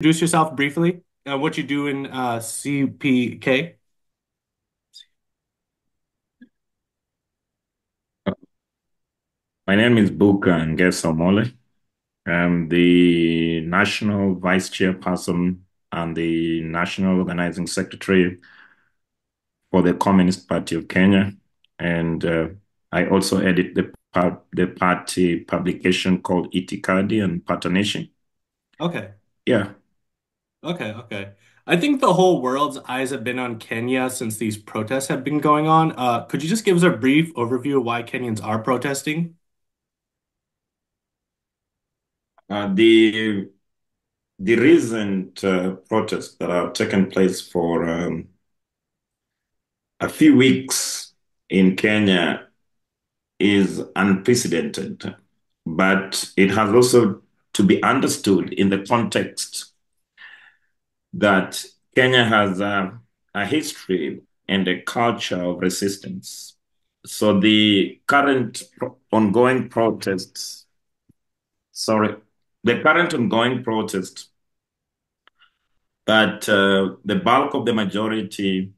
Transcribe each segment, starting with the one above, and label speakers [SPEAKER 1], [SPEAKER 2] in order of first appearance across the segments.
[SPEAKER 1] Introduce yourself briefly, what you do in CPK.
[SPEAKER 2] My name is Buka Ngesomole. I'm the National Vice Chairperson and the National Organizing Secretary for the Communist Party of Kenya. And I also edit the party publication called Itikadi and Patanishin.
[SPEAKER 1] Okay,
[SPEAKER 2] Yeah.
[SPEAKER 1] okay. I think the whole world's eyes have been on Kenya since these protests have been going on. Could you just give us a brief overview of why Kenyans are protesting?
[SPEAKER 2] The recent protests that have taken place for a few weeks in Kenya is unprecedented, but it has also to be understood in the context that Kenya has a history and a culture of resistance. So the current ongoing protests, sorry, the current ongoing protest that the bulk of the majority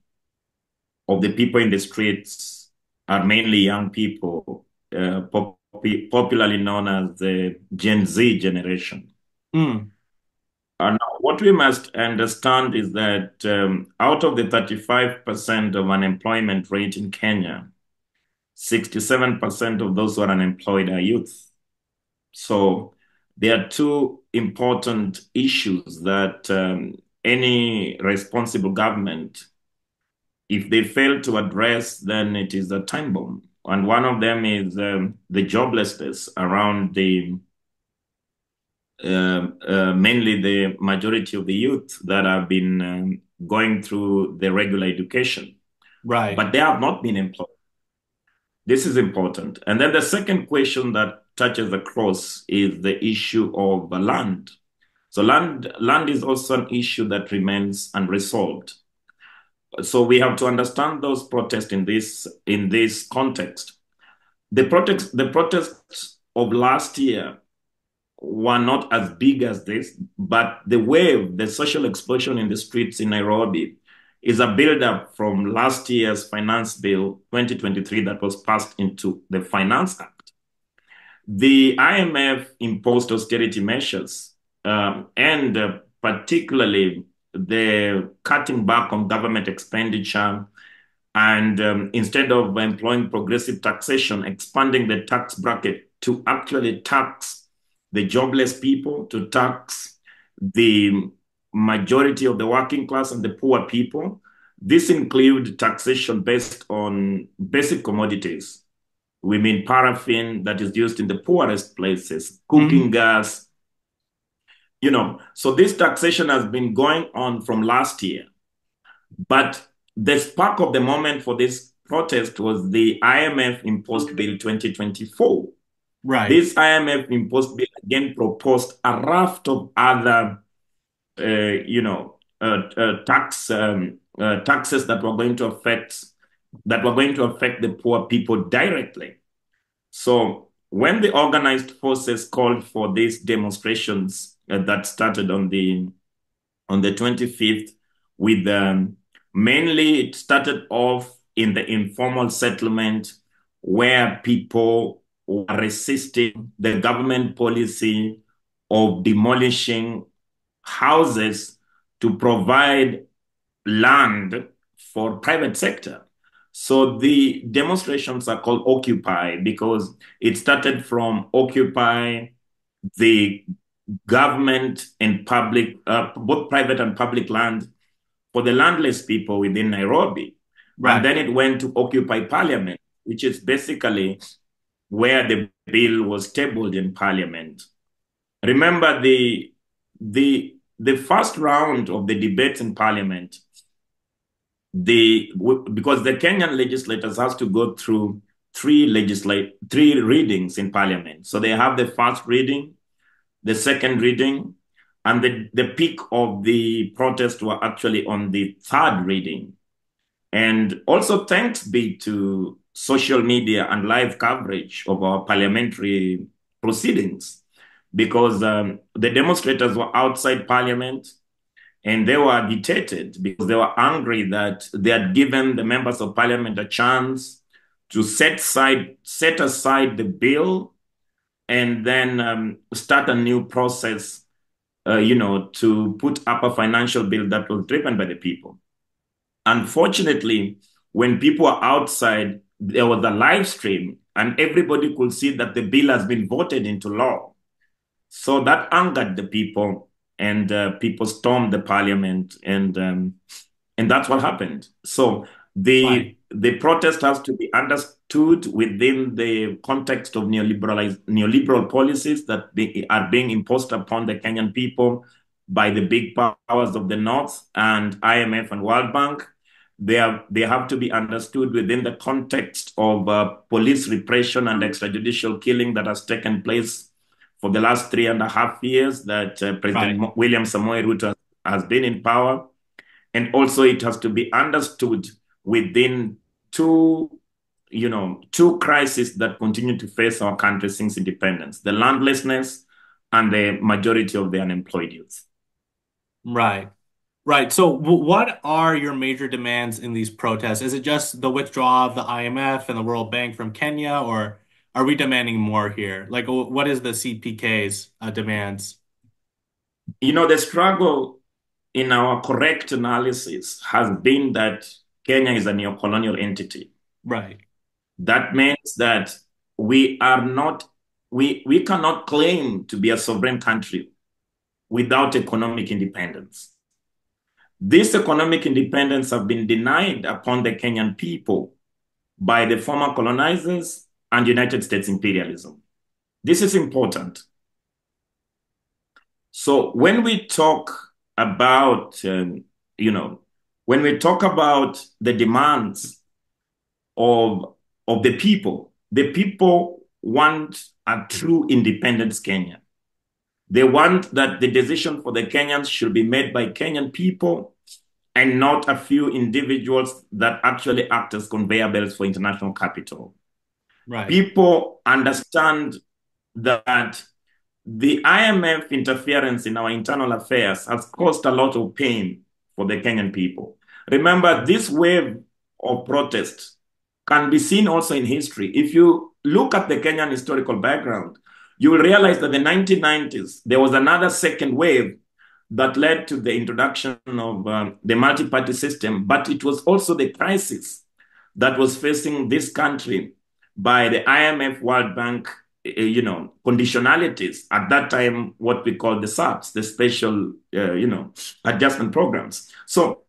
[SPEAKER 2] of the people in the streets are mainly young people, popularly known as the Gen Z generation.
[SPEAKER 1] Hmm.
[SPEAKER 2] Now, what we must understand is that out of the 35% of unemployment rate in Kenya, 67% of those who are unemployed are youth. So there are two important issues that any responsible government, if they fail to address, then it is a time bomb. And one of them is the joblessness around the mainly the majority of the youth that have been going through the regular education,
[SPEAKER 1] Right.
[SPEAKER 2] but they have not been employed. This is important. And then the second question that touches across is the issue of land. So land is also an issue that remains unresolved. So we have to understand those protests in this context. The protests of last year were not as big as this, but the wave, the social explosion in the streets in Nairobi is a build-up from last year's Finance Bill 2023 that was passed into the Finance Act. The IMF imposed austerity measures, and particularly the cutting back on government expenditure and instead of employing progressive taxation, expanding the tax bracket to actually tax the jobless people, to tax the majority of the working class and the poor people. This includes taxation based on basic commodities. We mean paraffin that is used in the poorest places, cooking
[SPEAKER 1] Hmm.
[SPEAKER 2] gas, So this taxation has been going on from last year. But the spark of the moment for this protest was the IMF imposed bill 2024.
[SPEAKER 1] Right.
[SPEAKER 2] This IMF imposed bill again proposed a raft of other, taxes that were going to affect the poor people directly. So when the organized forces called for these demonstrations that started on the 25th with mainly it started off in the informal settlement where people were resisting the government policy of demolishing houses to provide land for private sector. So the demonstrations are called Occupy because it started from Occupy the government and public, both private and public land for the landless people within Nairobi. And
[SPEAKER 1] Right.
[SPEAKER 2] then it went to Occupy Parliament, which is basically where the bill was tabled in Parliament. Remember the first round of the debates in Parliament, because the Kenyan legislators has to go through three readings in Parliament. So they have the first reading, the second reading, and the peak of the protest were actually on the third reading. And also thanks be to social media and live coverage of our parliamentary proceedings. because the demonstrators were outside parliament and they were agitated because they were angry that they had given the members of parliament a chance to set aside the bill and then start a new process, to put up a financial bill that was driven by the people. Unfortunately, when people are outside, there was a live stream and everybody could see that the bill has been voted into law. So that angered the people, and people stormed the parliament, and that's what happened. So
[SPEAKER 1] Right.
[SPEAKER 2] the protest has to be understood within the context of neoliberal policies that are being imposed upon the Kenyan people by the big powers of the North and IMF and World Bank. They have to be understood within the context of police repression and extrajudicial killing that has taken place for the last 3.5 years that
[SPEAKER 1] Right.
[SPEAKER 2] President William Samoei Ruto has been in power. And also it has to be understood within two, two crises that continue to face our country since independence, the landlessness and the majority of the unemployed youth.
[SPEAKER 1] Right. Right. So, what are your major demands in these protests? Is it just the withdrawal of the IMF and the World Bank from Kenya, or are we demanding more here? Like, what is the CPK's demands?
[SPEAKER 2] The struggle in our correct analysis has been that Kenya is a neo-colonial entity.
[SPEAKER 1] Right.
[SPEAKER 2] That means that we are not, we cannot claim to be a sovereign country without economic independence. This economic independence have been denied upon the Kenyan people by the former colonizers and United States imperialism. This is important. So when we talk about, when we talk about the demands of, the people want a true independence Kenya. They want that the decision for the Kenyans should be made by Kenyan people and not a few individuals that actually act as conveyor belts for international capital.
[SPEAKER 1] Right.
[SPEAKER 2] People understand that the IMF interference in our internal affairs has caused a lot of pain for the Kenyan people. Remember, this wave of protest can be seen also in history. If you look at the Kenyan historical background, you will realize that in the 1990s, there was another second wave that led to the introduction of the multi-party system, but it was also the crisis that was facing this country by the IMF, World Bank, conditionalities at that time, what we call the SAPs, the special, adjustment programs. So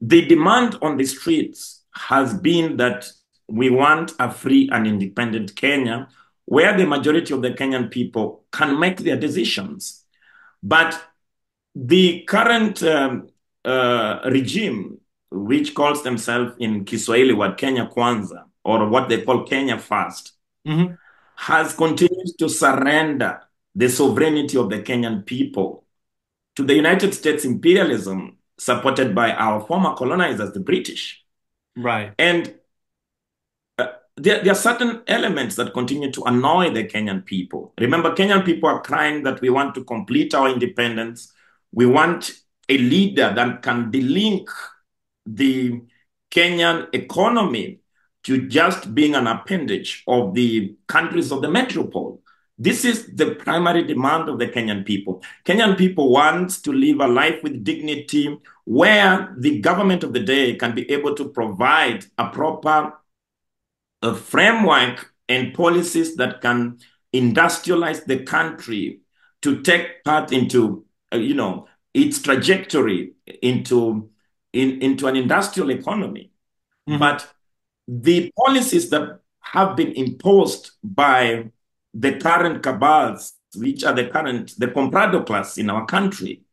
[SPEAKER 2] the demand on the streets has been that we want a free and independent Kenya where the majority of the Kenyan people can make their decisions. But the current regime, which calls themselves in Kiswahili word Kenya Kwanza, or what they call Kenya First,
[SPEAKER 1] Hmm.
[SPEAKER 2] has continued to surrender the sovereignty of the Kenyan people to the United States imperialism supported by our former colonizers, the British.
[SPEAKER 1] Right.
[SPEAKER 2] And there are certain elements that continue to annoy the Kenyan people. Remember, Kenyan people are crying that we want to complete our independence. We want a leader that can delink the Kenyan economy to just being an appendage of the countries of the metropole. This is the primary demand of the Kenyan people. Kenyan people want to live a life with dignity where the government of the day can be able to provide a proper framework and policies that can industrialize the country to take part into, its trajectory into an industrial economy.
[SPEAKER 1] Hmm.
[SPEAKER 2] But the policies that have been imposed by the current cabals, which are the comprado class in our country,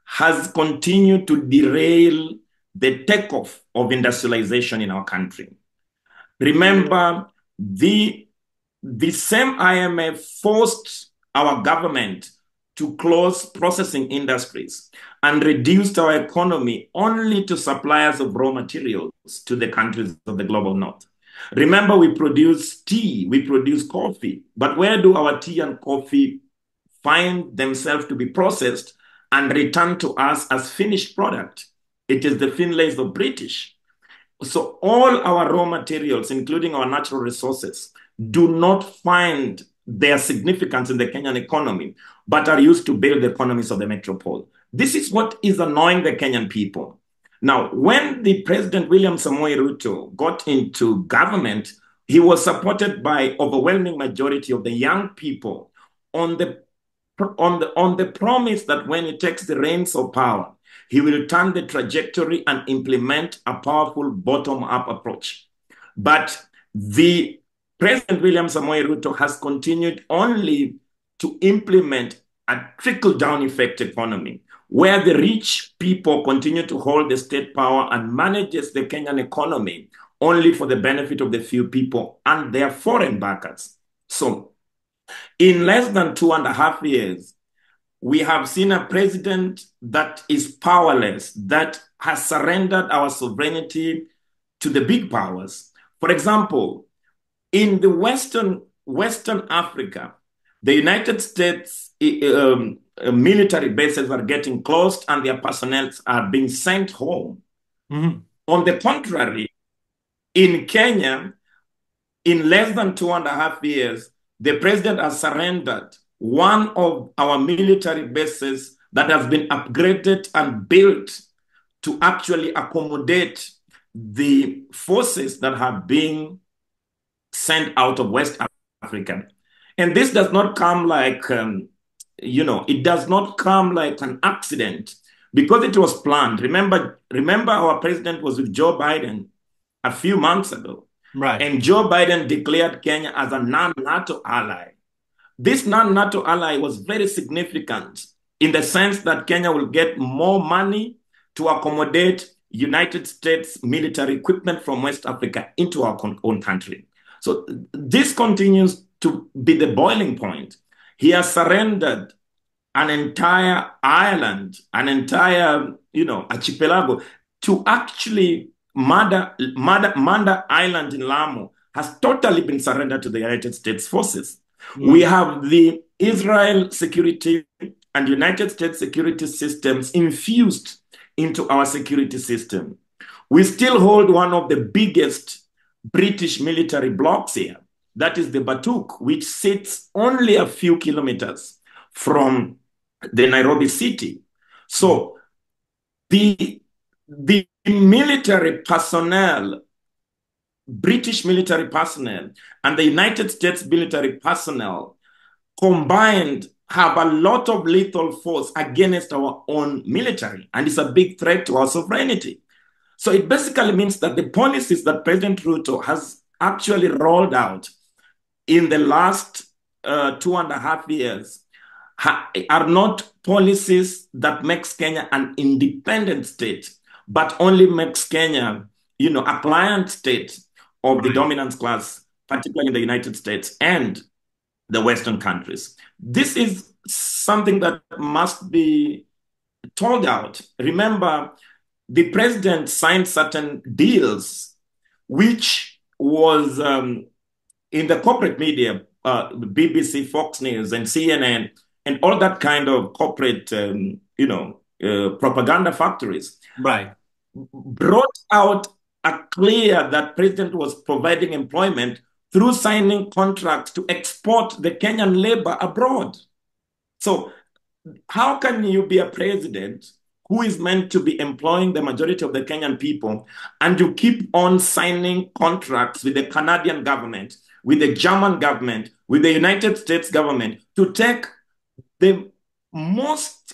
[SPEAKER 2] has continued to derail the takeoff of industrialization in our country. Remember, the same IMF forced our government to close processing industries and reduced our economy only to suppliers of raw materials to the countries of the global north. Remember, we produce tea, we produce coffee, but where do our tea and coffee find themselves to be processed and returned to us as finished product. It is the Finlays of British. So all our raw materials, including our natural resources, do not find their significance in the Kenyan economy, but are used to build the economies of the metropole. This is what is annoying the Kenyan people. Now, when the President William Samoei Ruto got into government, he was supported by overwhelming majority of the young people on the promise that when he takes the reins of power, he will turn the trajectory and implement a powerful bottom-up approach. But the President William Samoei Ruto has continued only to implement a trickle-down effect economy, where the rich people continue to hold the state power and manages the Kenyan economy only for the benefit of the few people and their foreign backers. So in less than 2.5 years, we have seen a president that is powerless, that has surrendered our sovereignty to the big powers. For example, in the Western Africa, the United States military bases are getting closed and their personnel are being sent home.
[SPEAKER 1] Mhm.
[SPEAKER 2] On the contrary, in Kenya, in less than 2.5 years, the president has surrendered one of our military bases that has been upgraded and built to actually accommodate the forces that have been sent out of West Africa. And this does not come like, it does not come like an accident because it was planned. Remember, our president was with Joe Biden a few months ago,
[SPEAKER 1] Right.
[SPEAKER 2] and Joe Biden declared Kenya as a non-NATO ally. This non-NATO ally was very significant in the sense that Kenya will get more money to accommodate United States military equipment from West Africa into our own country. So this continues to be the boiling point. He has surrendered an entire island, an entire, archipelago to actually Manda Island in Lamu has totally been surrendered to the United States forces. We
[SPEAKER 1] Mm.
[SPEAKER 2] have the Israel security and United States security systems infused into our security system. We still hold one of the biggest British military blocks here. That is the Batuk, which sits only a few kilometers from the Nairobi city.
[SPEAKER 1] Mm.
[SPEAKER 2] So the military personnel, British military personnel, and the United States military personnel combined have a lot of lethal force against our own military, and it's a big threat to our sovereignty. So it basically means that the policies that President Ruto has actually rolled out in the last 2.5 years are not policies that makes Kenya an independent state, but only makes Kenya, a client state of the
[SPEAKER 1] Right.
[SPEAKER 2] dominance class, particularly in the United States and the Western countries. This is something that must be told out. Remember, the president signed certain deals, which was in the corporate media, BBC, Fox News, and CNN, and all that kind of corporate, propaganda factories,
[SPEAKER 1] Right.
[SPEAKER 2] brought out a clear that president was providing employment through signing contracts to export the Kenyan labor abroad. So how can you be a president who is meant to be employing the majority of the Kenyan people and you keep on signing contracts with the Canadian government, with the German government, with the United States government to take the most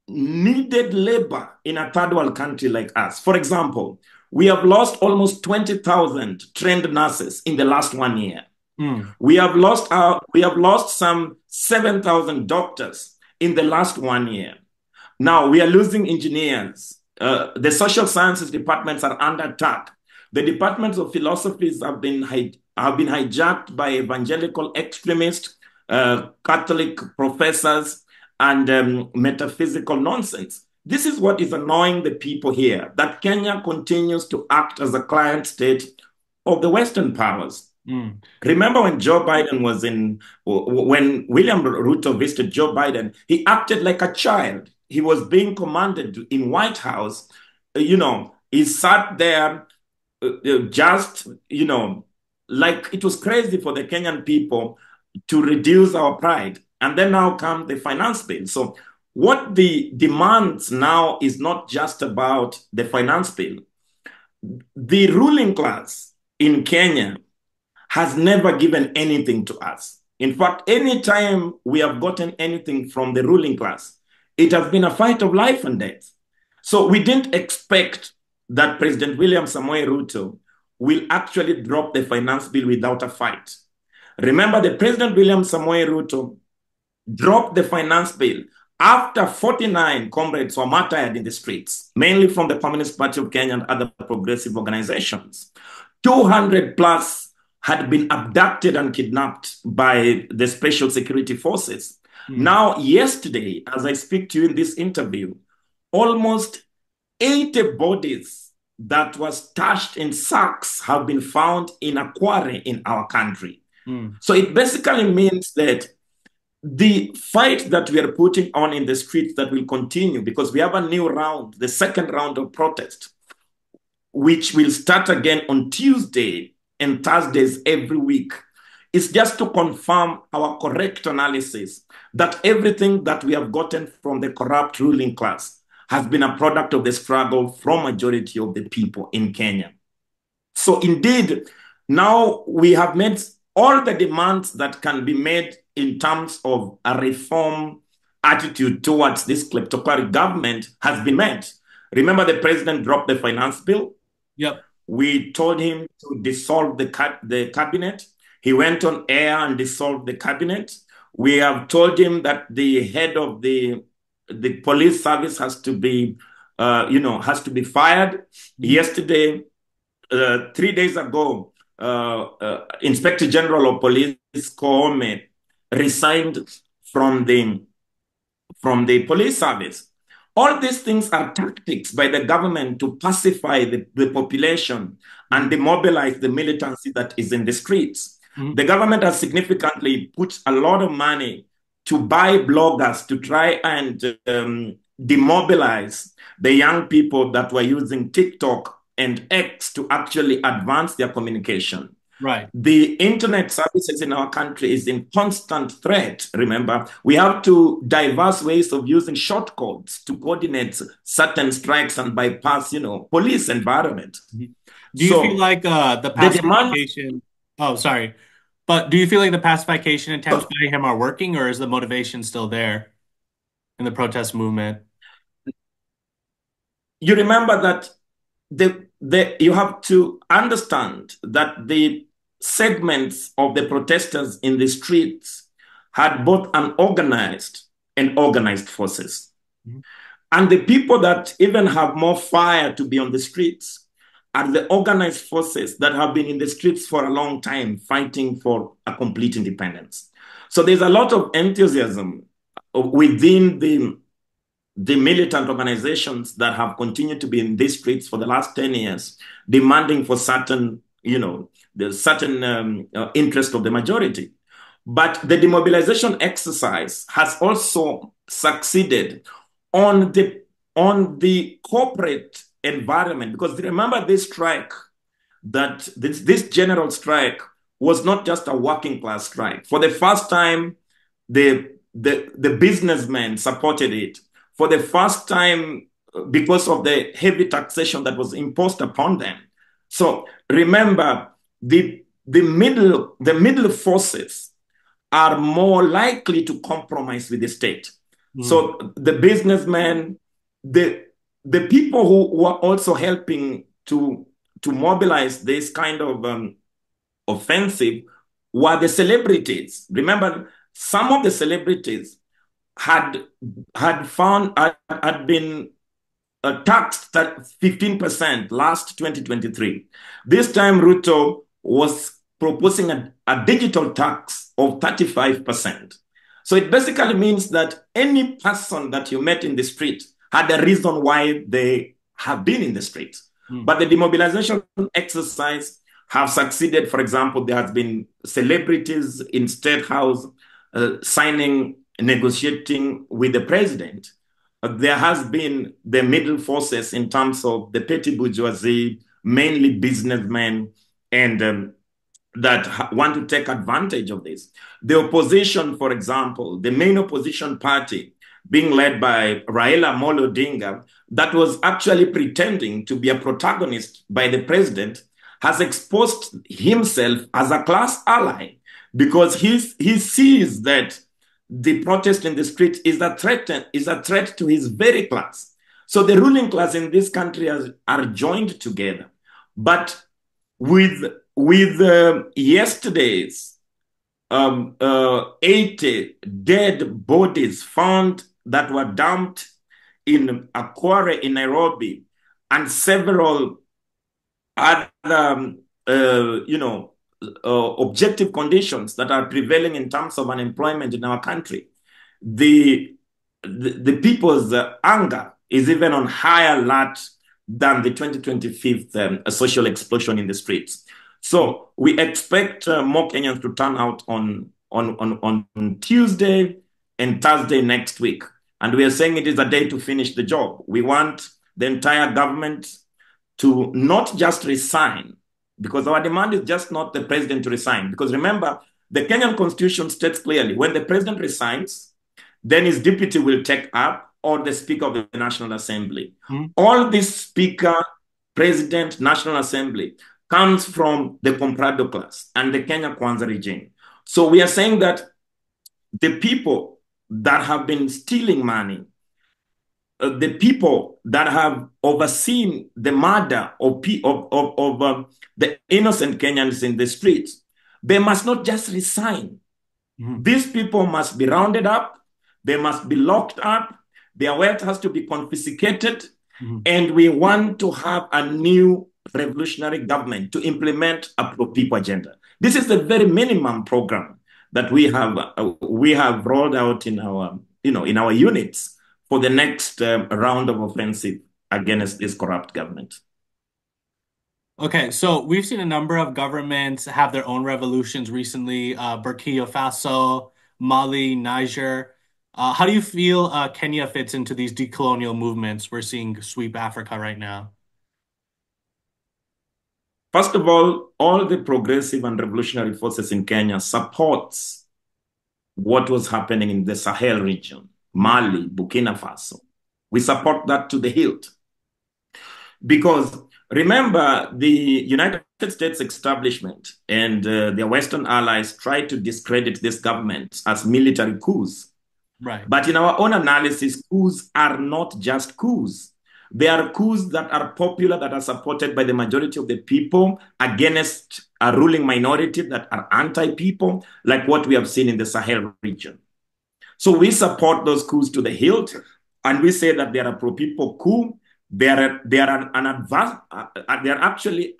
[SPEAKER 2] needed labor in a third world country like us? For example, we have lost almost 20,000 trained nurses in the last 1 year.
[SPEAKER 1] Mm.
[SPEAKER 2] We have lost some 7,000 doctors in the last 1 year. Now we are losing engineers. The social sciences departments are under attack. The departments of philosophies have been hijacked by evangelical extremists, Catholic professors, and metaphysical nonsense. This is what is annoying the people here, that Kenya continues to act as a client state of the Western powers.
[SPEAKER 1] Mm.
[SPEAKER 2] Remember when Joe Biden was when William Ruto visited Joe Biden, he acted like a child. He was being commanded in White House. He sat there just, like it was crazy for the Kenyan people to reduce our pride. And then now come the finance bill. So what the demands now is not just about the finance bill. The ruling class in Kenya has never given anything to us. In fact, anytime we have gotten anything from the ruling class, it has been a fight of life and death. So we didn't expect that President William Samoei Ruto will actually drop the finance bill without a fight. Remember, the President William Samoei Ruto dropped the finance bill after 49 comrades were martyred in the streets, mainly from the Communist Party of Kenya and other progressive organizations. 200 plus had been abducted and kidnapped by the special security forces.
[SPEAKER 1] Mm.
[SPEAKER 2] Now, yesterday, as I speak to you in this interview, almost 80 bodies that were stashed in sacks have been found in a quarry in our country.
[SPEAKER 1] Mm.
[SPEAKER 2] So it basically means that the fight that we are putting on in the streets that will continue because we have a new round, the second round of protest, which will start again on Tuesday and Thursdays every week, is just to confirm our correct analysis that everything that we have gotten from the corrupt ruling class has been a product of the struggle from majority of the people in Kenya. So indeed, now we have made all the demands that can be made in terms of a reform attitude towards this kleptocratic government has been met. Remember, the president dropped the finance bill.
[SPEAKER 1] Yep.
[SPEAKER 2] We told him to dissolve the cabinet. He went on air and dissolved the cabinet. We have told him that the head of the police service has to be, has to be fired.
[SPEAKER 1] Mm-hmm.
[SPEAKER 2] Yesterday, 3 days ago, Inspector General of Police Koome resigned from the police service. All these things are tactics by the government to pacify the population and
[SPEAKER 1] Mm-hmm.
[SPEAKER 2] demobilize the militancy that is in the streets. The government has significantly put a lot of money to buy bloggers to try and demobilize the young people that were using TikTok and X to actually advance their communication.
[SPEAKER 1] Right.
[SPEAKER 2] The internet services in our country is in constant threat. Remember, we have to diverse ways of using shortcodes to coordinate certain strikes and bypass, police environment.
[SPEAKER 1] Mhm. Do you feel
[SPEAKER 2] So
[SPEAKER 1] like the
[SPEAKER 2] the demand,
[SPEAKER 1] pacification? Oh, sorry. But do you feel like the pacification attempts by him are working, or is the motivation still there in the protest movement?
[SPEAKER 2] you remember that you have to understand that the segments of the protesters in the streets had both unorganized and organized forces.
[SPEAKER 1] Mhm.
[SPEAKER 2] And the people that even have more fire to be on the streets are the organized forces that have been in the streets for a long time fighting for a complete independence. So there's a lot of enthusiasm within the militant organizations that have continued to be in these streets for the last 10 years, demanding for certain, the certain interest of the majority. But the demobilization exercise has also succeeded on the corporate environment because remember this strike that this general strike was not just a working class strike. For the first time, the businessmen supported it. For the first time, because of the heavy taxation that was imposed upon them. So remember, the middle forces are more likely to compromise with the state.
[SPEAKER 1] Mhm.
[SPEAKER 2] So the businessmen, the the people who were also helping to mobilize this kind of offensive were the celebrities. Remember, some of the celebrities had had been taxed at 15% last 2023. This time, Ruto was proposing a digital tax of 35%. So it basically means that any person that you met in the street had a reason why they have been in the street.
[SPEAKER 1] Mhm.
[SPEAKER 2] But the demobilization exercise have succeeded. For example, there has been celebrities in State House signing, negotiating with the president. There has been the middle forces in terms of the petty bourgeoisie, mainly businessmen, and that want to take advantage of this. The opposition, for example, the main opposition party being led by Raila Amolo Odinga, that was actually pretending to be a protagonist by the president, has exposed himself as a class ally because he sees that the protest in the street is a threat to his very class. So the ruling class in this country are joined together. But with yesterday's 80 dead bodies found that were dumped in a quarry in Nairobi, and several other, objective conditions that are prevailing in terms of unemployment in our country, the the people's anger is even on higher alert than the 2025 social explosion in the streets. So we expect more Kenyans to turn out on Tuesday and Thursday next week. And we are saying it is a day to finish the job. We want the entire government to not just resign, because our demand is just not the president to resign. Because remember, the Kenyan constitution states clearly when the president resigns, then his deputy will take up, or the Speaker of the National Assembly.
[SPEAKER 1] Mhm.
[SPEAKER 2] All this Speaker, President, National Assembly comes from the Comprado class and the Kenya Kwanza regime. So we are saying that the people that have been stealing money, the people that have overseen the murder of the innocent Kenyans in the streets, they must not just resign.
[SPEAKER 1] Mhm.
[SPEAKER 2] These people must be rounded up, they must be locked up, their wealth has to be confiscated,
[SPEAKER 1] Mhm.
[SPEAKER 2] and we want to have a new revolutionary government to implement a pro-people agenda. This is the very minimum program that we have rolled out in our in our units for the next round of offensive against this corrupt government.
[SPEAKER 1] Okay, so we've seen a number of governments have their own revolutions recently, Burkina Faso, Mali, Niger. How do you feel Kenya fits into these decolonial movements we're seeing sweep Africa right now?
[SPEAKER 2] First of all the progressive and revolutionary forces in Kenya supports what was happening in the Sahel region,
[SPEAKER 1] Mhm.
[SPEAKER 2] Mali, Burkina Faso. We support that to the hilt. Because remember, the United States establishment and their Western allies tried to discredit this government as military coups.
[SPEAKER 1] Right.
[SPEAKER 2] But in our own analysis, coups are not just coups. They are coups that are popular, that are supported by the majority of the people against a ruling minority that are anti-people, like what we have seen in the Sahel region. So we support those coups to the hilt, and we say that they are a pro-people coup. They are an advance. They are actually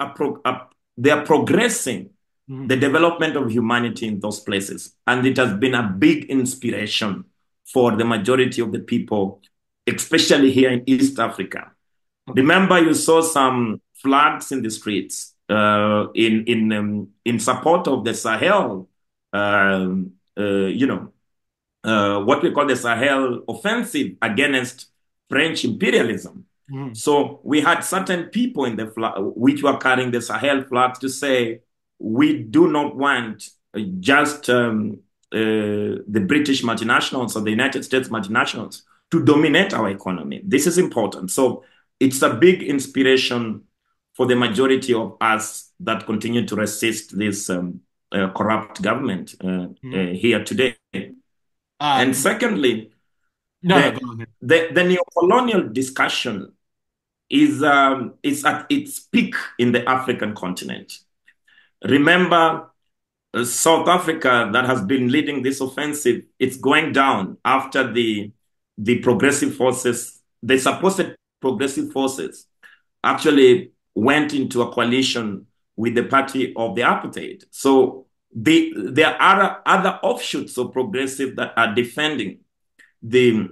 [SPEAKER 2] they are progressing
[SPEAKER 1] Mhm.
[SPEAKER 2] the development of humanity in those places, and it has been a big inspiration for the majority of the people, especially here in East Africa.
[SPEAKER 1] Okay.
[SPEAKER 2] Remember, you saw some flags in the streets in support of the Sahel. You know, what we call the Sahel offensive against French imperialism.
[SPEAKER 1] Mhm.
[SPEAKER 2] So we had certain people in the flag, which were carrying the Sahel flags to say, we do not want just the British multinationals or the United States multinationals to dominate our economy. This is important. So it's a big inspiration for the majority of us that continue to resist this corrupt government
[SPEAKER 1] Mhm.
[SPEAKER 2] here today.
[SPEAKER 1] Uh,
[SPEAKER 2] And secondly,
[SPEAKER 1] no, no, go ahead.
[SPEAKER 2] the neocolonial discussion is at its peak in the African continent. Remember, South Africa that has been leading this offensive, it's going down after the progressive forces, the supposed progressive forces, actually went into a coalition with the party of the apartheid. So there are other offshoots of progressive that are defending the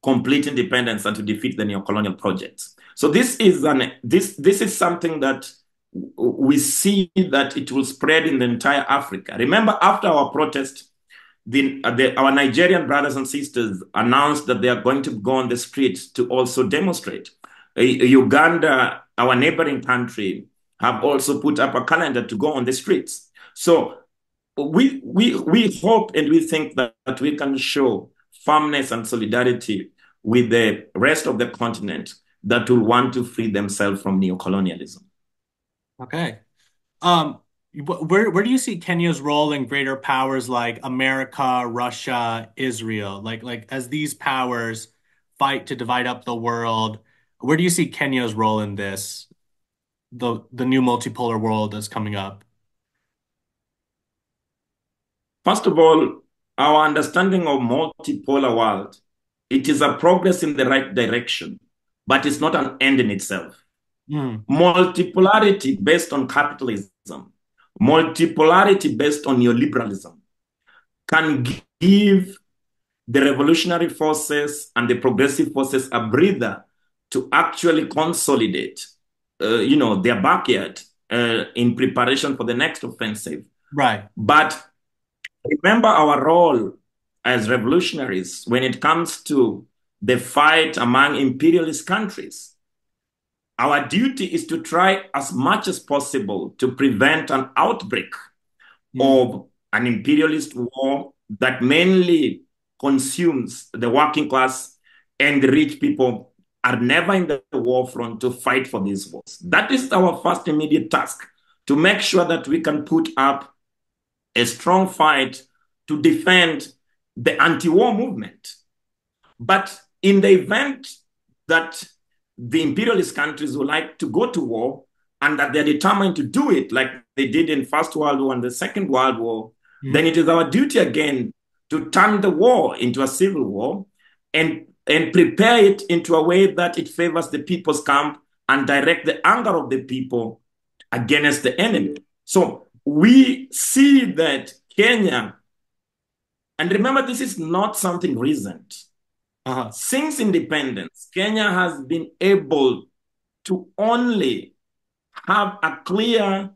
[SPEAKER 2] complete independence and to defeat the neocolonial projects. So this is something that we see that it will spread in the entire Africa. Remember, after our protest, our Nigerian brothers and sisters announced that they are going to go on the streets to also demonstrate. Uganda, our neighboring country, have also put up a calendar to go on the streets. So we hope and we think that we can show firmness and solidarity with the rest of the continent that will want to free themselves from neocolonialism.
[SPEAKER 1] Okay. Where do you see Kenya's role in greater powers like America, Russia, Israel? Like as these powers fight to divide up the world, where do you see Kenya's role in this, the new multipolar world that's coming up?
[SPEAKER 2] First of all, our understanding of multipolar world, it is a progress in the right direction, but it's not an end in itself.
[SPEAKER 1] Mm,
[SPEAKER 2] Multipolarity based on capitalism, multipolarity based on neoliberalism can give the revolutionary forces and the progressive forces a breather to actually consolidate, their backyard in preparation for the next offensive.
[SPEAKER 1] right.
[SPEAKER 2] But remember our role as revolutionaries when it comes to the fight among imperialist countries. Our duty is to try as much as possible to prevent an outbreak
[SPEAKER 1] Mm,
[SPEAKER 2] of an imperialist war that mainly consumes the working class, and the rich people are never in the war front to fight for these wars. That is our first immediate task, to make sure that we can put up a strong fight to defend the anti-war movement. But in the event that the imperialist countries would like to go to war and that they're determined to do it like they did in First World War and the Second World War, then
[SPEAKER 1] mm,
[SPEAKER 2] it is our duty again to turn the war into a civil war and prepare it into a way that it favors the people's camp and direct the anger of the people against the enemy. So we see that Kenya, and remember, this is not something recent.
[SPEAKER 1] uh-huh.
[SPEAKER 2] Since independence, Kenya has been able to only have a clear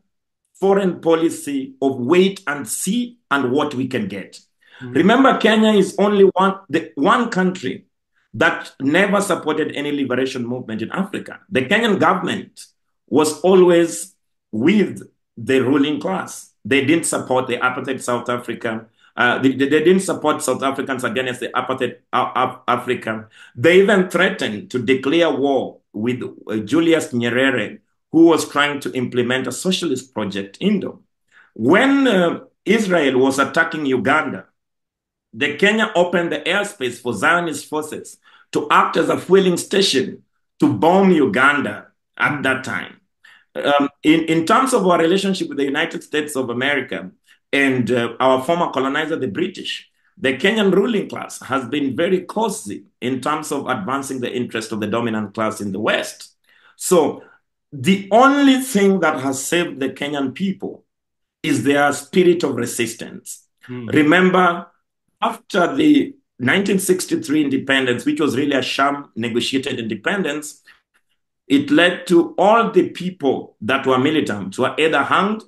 [SPEAKER 2] foreign policy of wait and see and what we can get.
[SPEAKER 1] Mm,
[SPEAKER 2] Remember, Kenya is only the one country that never supported any liberation movement in Africa. The Kenyan government was always with the ruling class. They didn't support the apartheid South Africa. They didn't support South Africans against the apartheid Africa. They even threatened to declare war with Julius Nyerere, who was trying to implement a socialist project in them. When Israel was attacking Uganda, the Kenya opened the airspace for Zionist forces to act as a fueling station to bomb Uganda at
[SPEAKER 1] mm,
[SPEAKER 2] that time. In terms of our relationship with the United States of America and our former colonizer, the British, the Kenyan ruling class has been very cozy in terms of advancing the interest of the dominant class in the West. So the only thing that has saved the Kenyan people is their spirit of resistance.
[SPEAKER 1] mm,
[SPEAKER 2] Remember, after the 1963 independence, which was really a sham negotiated independence, it led to all the people that were militant were either hanged,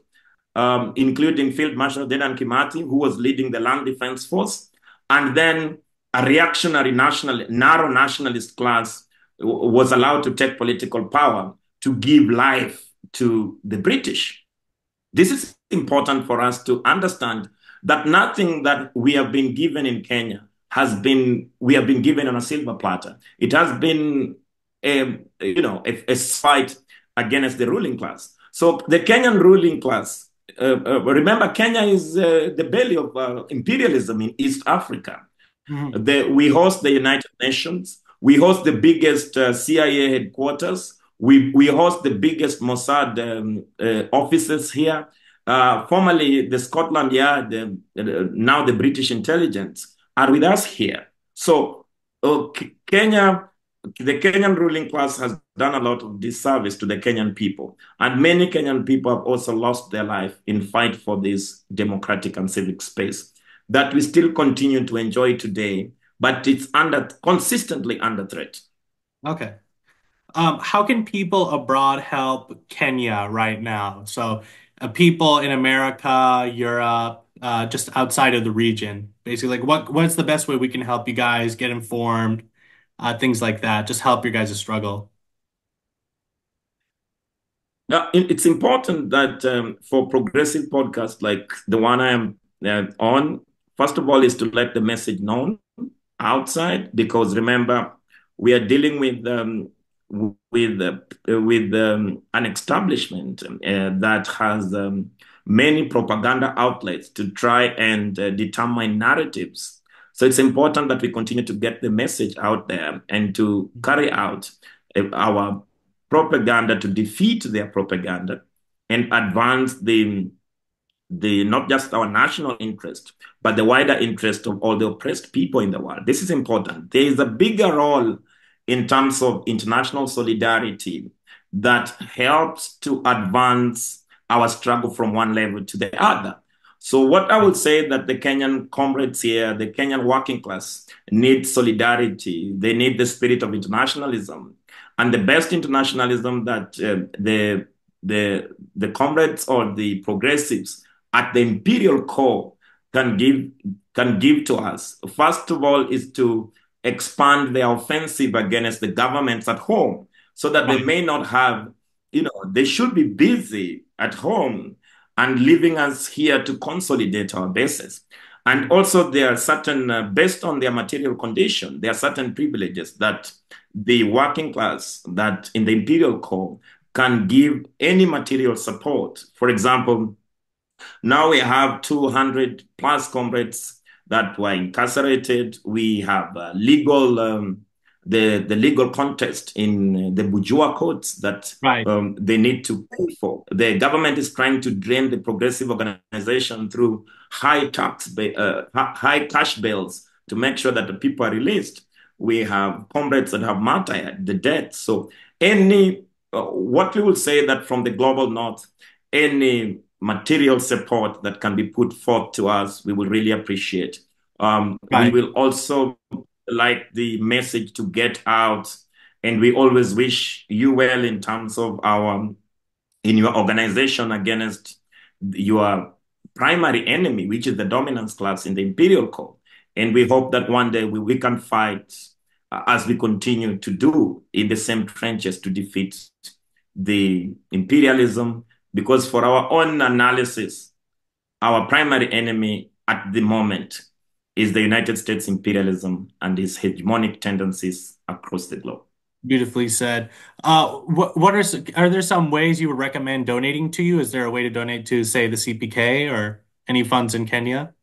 [SPEAKER 2] including Field Marshal Dedan Kimathi, who was leading the Land Defense Force, and then a reactionary narrow nationalist class was allowed to take political power to give life to the British. This is important for us to understand that nothing that we have been given in Kenya we have been given on a silver platter. It has been a fight against the ruling class. So the Kenyan ruling class, remember, Kenya is the belly of imperialism in East Africa.
[SPEAKER 1] mm,
[SPEAKER 2] We host the United Nations. We host the biggest CIA headquarters. We host the biggest Mossad offices here. Formerly, the Scotland Yard, now the British intelligence, are with us here. So Kenya, the Kenyan ruling class has done a lot of disservice to the Kenyan people. And many Kenyan people have also lost their life in fight for this democratic and civic space that we still continue to enjoy today, but it's consistently under threat.
[SPEAKER 1] okay. How can people abroad help Kenya right now? So, people in America, Europe, just outside of the region, basically, like what's the best way we can help you guys get informed, things like that. Just help your guys' struggle.
[SPEAKER 2] Now, it's important that for progressive podcasts like the one I am on, first of all, is to let the message known outside, because remember, we are dealing with an establishment that has many propaganda outlets to try and determine narratives. So it's important that we continue to get the message out there and to carry out our propaganda to defeat their propaganda and advance the not just our national interest, but the wider interest of all the oppressed people in the world. This is important. There is a bigger role in terms of international solidarity that helps to advance our struggle from one level to the other. So what I would say that the Kenyan comrades here, the Kenyan working class need solidarity. They need the spirit of internationalism. And the best internationalism that the comrades or the progressives at the imperial core can give to us. First of all, is to expand their offensive against the governments at home, so that they
[SPEAKER 1] Right.
[SPEAKER 2] may not have, they should be busy at home and leaving us here to consolidate our bases. And also, there are certain, based on their material condition, there are certain privileges that the working class, that in the imperial core, can give any material support. For example, now we have 200 plus comrades that were incarcerated. We have the legal contest in the bourgeois courts that
[SPEAKER 1] Right.
[SPEAKER 2] they need to pay for. The government is trying to drain the progressive organization through high cash bails to make sure that the people are released. We have comrades that have martyred the death. So what we will say that from the global north, any material support that can be put forth to us, we will really appreciate. We
[SPEAKER 1] Right.
[SPEAKER 2] will also like the message to get out, and we always wish you well in terms of in your organization against your primary enemy, which is the dominance class in the imperial core. And we hope that one day we can fight as we continue to do in the same trenches to defeat the imperialism, because for our own analysis, our primary enemy at the moment is the United States imperialism and its hegemonic tendencies across the globe.
[SPEAKER 1] Beautifully said. Are there some ways you would recommend donating to you? Is there a way to donate to, say, the CPK or any funds in Kenya?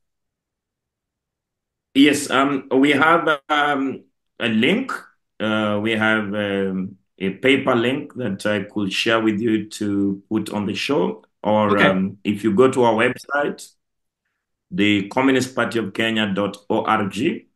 [SPEAKER 2] Yes, we have a link. We have a paper link that I could share with you to put on the show. Or
[SPEAKER 1] Okay.
[SPEAKER 2] if you go to our website, the Communist Party of Kenya.org,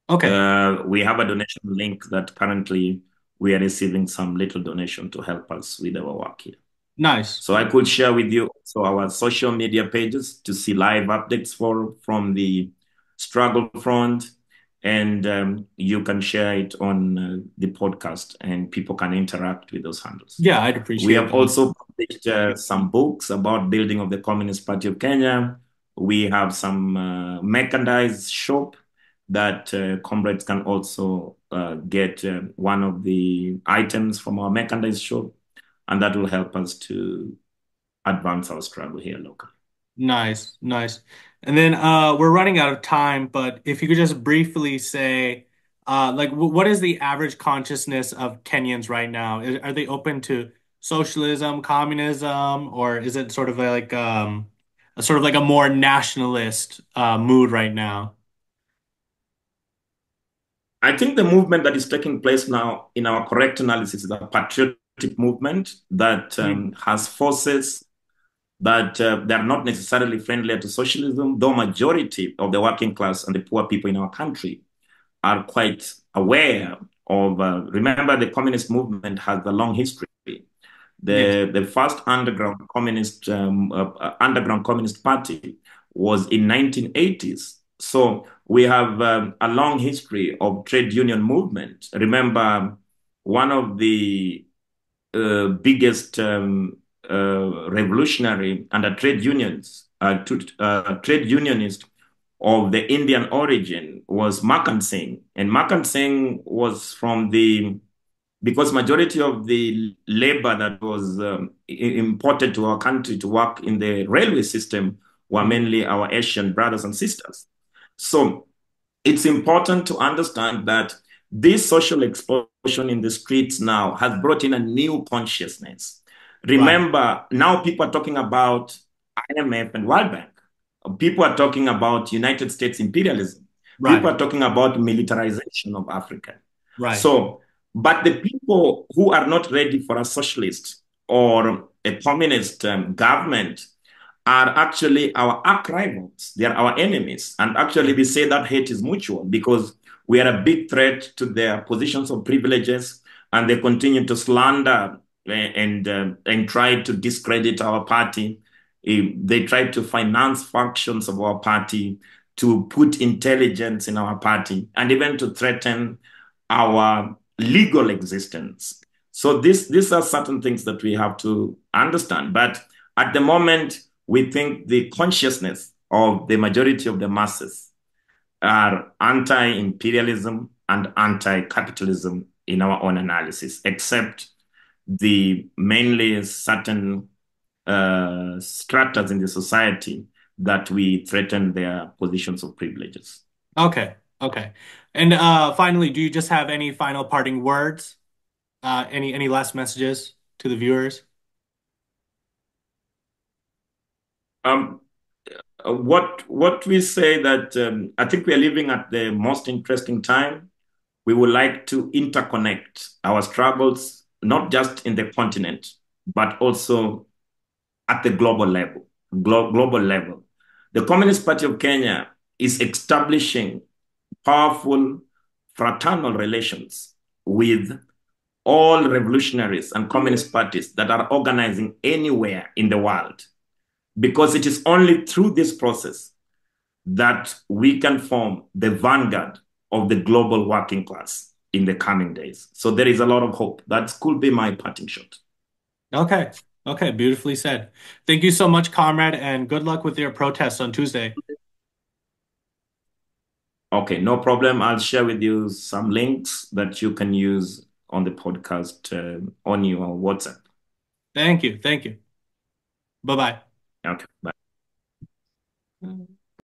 [SPEAKER 1] Okay.
[SPEAKER 2] we have a donation link that currently we are receiving some little donation to help us with our work here.
[SPEAKER 1] Nice.
[SPEAKER 2] So I could share with you also our social media pages to see live updates from the struggle front, and you can share it on the podcast, and people can interact with those handles.
[SPEAKER 1] Yeah, I'd
[SPEAKER 2] We
[SPEAKER 1] appreciate
[SPEAKER 2] have
[SPEAKER 1] that.
[SPEAKER 2] also published some books about building of the Communist Party of Kenya. We have some mechanized shop that comrades can also get one of the items from our mechanized shop, and that will help us to advance our struggle here locally.
[SPEAKER 1] Nice, nice. And then we're running out of time, but if you could just briefly say like what is the average consciousness of Kenyans right now? Are they open to socialism, communism, or is it sort of like a sort of like a more nationalist mood right now?
[SPEAKER 2] I think the movement that is taking place now, in our correct analysis, is a patriotic movement that
[SPEAKER 1] Mhm.
[SPEAKER 2] has forces that they are not necessarily friendly to socialism, though majority of the working class and the poor people in our country are quite aware of. Remember, the communist movement has a long history.
[SPEAKER 1] Yes.
[SPEAKER 2] The first underground communist party was in 1980s. So we have a long history of trade union movement. Remember, one of the biggest revolutionary and a trade unionist of the Indian origin was Makan Singh. And Makan Singh was from the because majority of the labor that was imported to our country to work in the railway system were
[SPEAKER 1] Mhm.
[SPEAKER 2] mainly our Asian brothers and sisters. So it's important to understand that this social explosion in the streets now has brought in a new consciousness.
[SPEAKER 1] Right,
[SPEAKER 2] Remember, now people are talking about IMF and World Bank. People are talking about United States imperialism. People
[SPEAKER 1] right,
[SPEAKER 2] are talking about militarization of Africa.
[SPEAKER 1] right.
[SPEAKER 2] So, but the people who are not ready for a socialist or a communist government are actually our arch rivals. They are our enemies. And actually, we say that hate is mutual because we are a big threat to their positions of privileges, and they continue to slander and try to discredit our party. They try to finance functions of our party, to put intelligence in our party, and even to threaten our legal existence. So these are certain things that we have to understand. But at the moment, we think the consciousness of the majority of the masses are anti-imperialism and anti-capitalism in our own analysis, except the mainly certain stratas in the society that we threaten their positions of privileges.
[SPEAKER 1] Okay, okay. And finally, do you just have any final parting words? Any last messages to the viewers?
[SPEAKER 2] Um, what we say that I think we are living at the most interesting time. We would like to interconnect our struggles, not just in the continent, but also at the global level. Global level. The Communist Party of Kenya is establishing powerful fraternal relations with all revolutionaries and communist parties that are organizing anywhere in the world. Because it is only through this process that we can form the vanguard of the global working class in the coming days. So there is a lot of hope. That could be my parting shot.
[SPEAKER 1] Okay, okay, beautifully said. Thank you so much, comrade, and good luck with your protest on Tuesday.
[SPEAKER 2] Okay, no problem. I'll share with you some links that you can use on the podcast on your WhatsApp.
[SPEAKER 1] Thank you, thank you. Bye-bye.
[SPEAKER 2] Okay, bye.